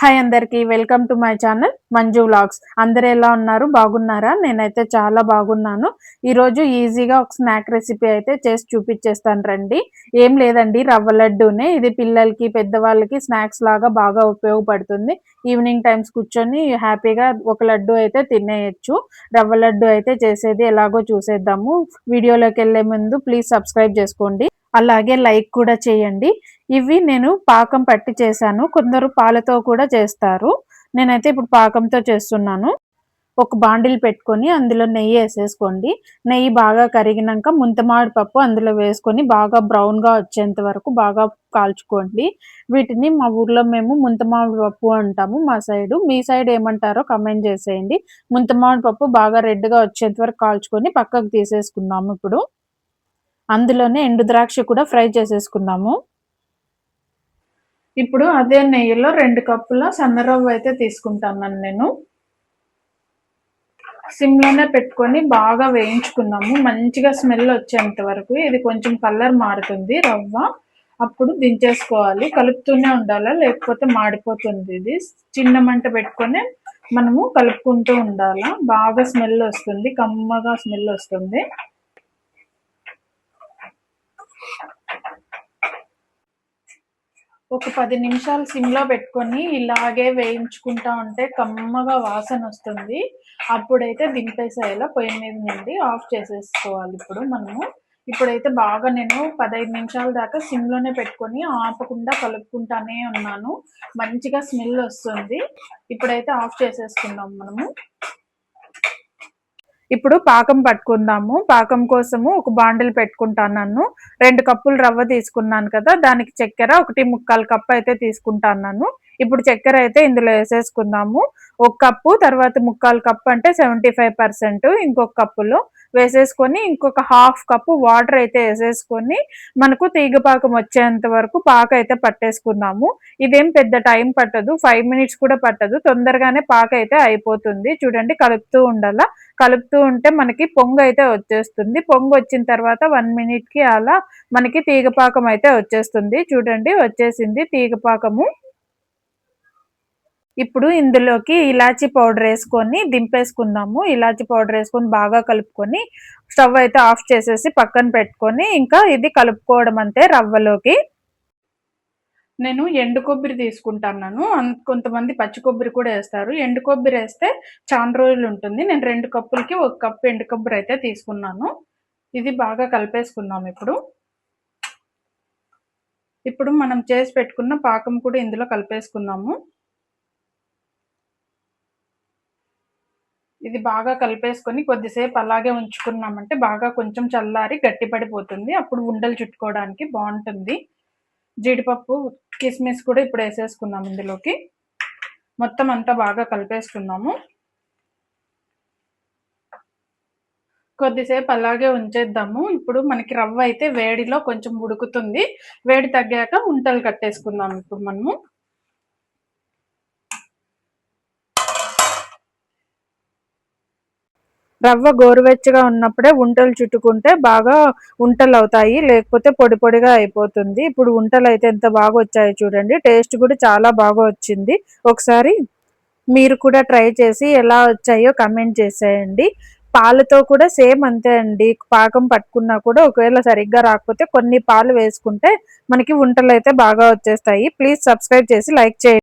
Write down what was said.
Hi అందరికి welcome to my channel Manju vlogs. అందరు ఎలా ఉన్నారు? బాగున్నారా? నేనైతే చాలా బాగున్నాను. ఈరోజు ఈజీగా ఒక స్నాక్ రెసిపీ అయితే చేసి చూపించేస్తాను రండి. ఏం లేదండి, రవ్వ లడ్డూనే. ఇది పిల్లలకి పెద్దవాళ్ళకి స్నాక్స్ లాగా బాగా ఉపయోగపడుతుంది. ఈవినింగ్ టైమ్స్ కూర్చొని హ్యాపీగా ఒక లడ్డు అయితే తినేయచ్చు. రవ్వ లడ్డు అయితే చేసేది ఎలాగో చూసేద్దాము. వీడియోలోకి వెళ్ళే ముందు ప్లీజ్ సబ్స్క్రైబ్ చేసుకోండి, అలాగే లైక్ కూడా చేయండి. ఇవి నేను పాకం పట్టి చేశాను. కొందరు పాలతో కూడా చేస్తారు. నేనైతే ఇప్పుడు పాకంతో చేస్తున్నాను. ఒక బాండిల్ పెట్టుకొని అందులో నెయ్యి వేసేసుకోండి. నెయ్యి బాగా కరిగినాక ముంతమామిడి పప్పు అందులో వేసుకొని బాగా బ్రౌన్గా వచ్చేంత వరకు బాగా కాల్చుకోండి. వీటిని మా ఊర్లో మేము ముంతమామిడి పప్పు అంటాము మా సైడు. మీ సైడ్ ఏమంటారో కమెంట్ చేసేయండి. ముంతమామిడి పప్పు బాగా రెడ్గా వచ్చేంత వరకు కాల్చుకొని పక్కకు తీసేసుకుందాము. ఇప్పుడు అందులోనే ఎండు ద్రాక్ష కూడా ఫ్రై చేసేసుకుందాము. ఇప్పుడు అదే నెయ్యిలో 2 కప్పుల సన్నరవ్వ అయితే తీసుకుంటాను నేను. సిమ్లోనే పెట్టుకొని బాగా వేయించుకున్నాము, మంచిగా స్మెల్ వచ్చేంత వరకు. ఇది కొంచెం కలర్ మారుతుంది రవ్వ, అప్పుడు దించేసుకోవాలి. కలుపుతూనే ఉండాలి, లేకపోతే మాడిపోతుంది. ఇది చిన్న మంట పెట్టుకొని మనము కలుపుకుంటూ ఉండాలి. బాగా స్మెల్ వస్తుంది, కమ్మగా స్మెల్ వస్తుంది. ఒక 10 నిమిషాలు సిమ్లో పెట్టుకొని ఇలాగే వేయించుకుంటా ఉంటే కమ్మగా వాసన వస్తుంది. అప్పుడైతే దింపేసేయాల, పొయ్యి మీద నుండి ఆఫ్ చేసేసుకోవాలి. ఇప్పుడైతే బాగా నేను 15 నిమిషాల దాకా సిమ్లోనే పెట్టుకొని ఆపకుండా కలుపుకుంటానే ఉన్నాను. మంచిగా స్మెల్ వస్తుంది. ఇప్పుడైతే ఆఫ్ చేసేసుకుందాం మనము. ఇప్పుడు పాకం పట్టుకుందాము. పాకం కోసము ఒక బాండిల్ పెట్టుకుంటాను. 2 కప్పులు రవ్వ తీసుకున్నాను కదా, దానికి చక్కెర 1.25 కప్పు అయితే తీసుకుంటాను. ఇప్పుడు చక్కెర అయితే ఇందులో వేసేసుకుందాము. 1 కప్పు తర్వాత 1/4 కప్పు అంటే 75%. ఇంకొక కప్పులో వేసేసుకొని ఇంకొక 1/2 కప్పు వాటర్ అయితే వేసేసుకొని మనకు తీగపాకం వచ్చేంత వరకు పాక అయితే పట్టేసుకుందాము. ఇదేం పెద్ద టైం పట్టదు, 5 మినిట్స్ కూడా పట్టదు. తొందరగానే పాక అయితే అయిపోతుంది. చూడండి, కలుపుతూ ఉండాలా. కలుపుతూ ఉంటే మనకి పొంగు అయితే వచ్చేస్తుంది. పొంగు వచ్చిన తర్వాత 1 మినిట్కి అలా మనకి తీగపాకం అయితే వచ్చేస్తుంది. చూడండి, వచ్చేసింది తీగపాకము. ఇప్పుడు ఇందులోకి ఇలాచీ పౌడర్ వేసుకొని దింపేసుకుందాము. ఇలాచీ పౌడర్ వేసుకొని బాగా కలుపుకొని స్టవ్ అయితే ఆఫ్ చేసేసి పక్కన పెట్టుకొని ఇంకా ఇది కలుపుకోవడం అంతే. రవ్వలోకి నేను ఎండు కొబ్బరి తీసుకుంటాను. కొంతమంది పచ్చి కొబ్బరి కూడా వేస్తారు. ఎండు కొబ్బరి వేస్తే చాలా రోజులు ఉంటుంది. నేను 2 కప్పులకి 1 కప్పు ఎండు కొబ్బరి అయితే తీసుకున్నాను. ఇది బాగా కలిపేసుకుందాం. ఇప్పుడు మనం చేసి పెట్టుకున్న పాకం కూడా ఇందులో కలిపేసుకుందాము. ఇది బాగా కలిపేసుకొని కొద్దిసేపు అలాగే ఉంచుకున్నామంటే బాగా కొంచెం చల్లారి గట్టిపడిపోతుంది. అప్పుడు ఉండలు చుట్టుకోవడానికి బాగుంటుంది. జీడిపప్పు కిస్మిస్ కూడా ఇప్పుడు వేసేసుకుందాం ఇందులోకి. మొత్తం అంతా బాగా కలిపేసుకుందాము. కొద్దిసేపు అలాగే ఉంచేద్దాము. ఇప్పుడు మనకి రవ్వ అయితే వేడిలో కొంచెం ఉడుకుతుంది. వేడి తగ్గాక ఉంటలు కట్టేసుకుందాం. ఇప్పుడు మనము రవ్వ గోరువెచ్చగా ఉన్నప్పుడే ఉంటలు చుట్టుకుంటే బాగా ఉంటలు అవుతాయి, లేకపోతే పొడి పొడిగా అయిపోతుంది. ఇప్పుడు ఉంటలు అయితే ఎంత బాగా వచ్చాయో చూడండి. టేస్ట్ కూడా చాలా బాగా వచ్చింది. ఒకసారి మీరు కూడా ట్రై చేసి ఎలా వచ్చాయో కమెంట్ చేసేయండి. పాలతో కూడా సేమ్ అంతే అండి. పాకం పట్టుకున్నా కూడా ఒకవేళ సరిగ్గా రాకపోతే కొన్ని పాలు వేసుకుంటే మనకి ఉంటలు అయితే బాగా వచ్చేస్తాయి. ప్లీజ్ సబ్స్క్రైబ్ చేసి లైక్ చేయండి.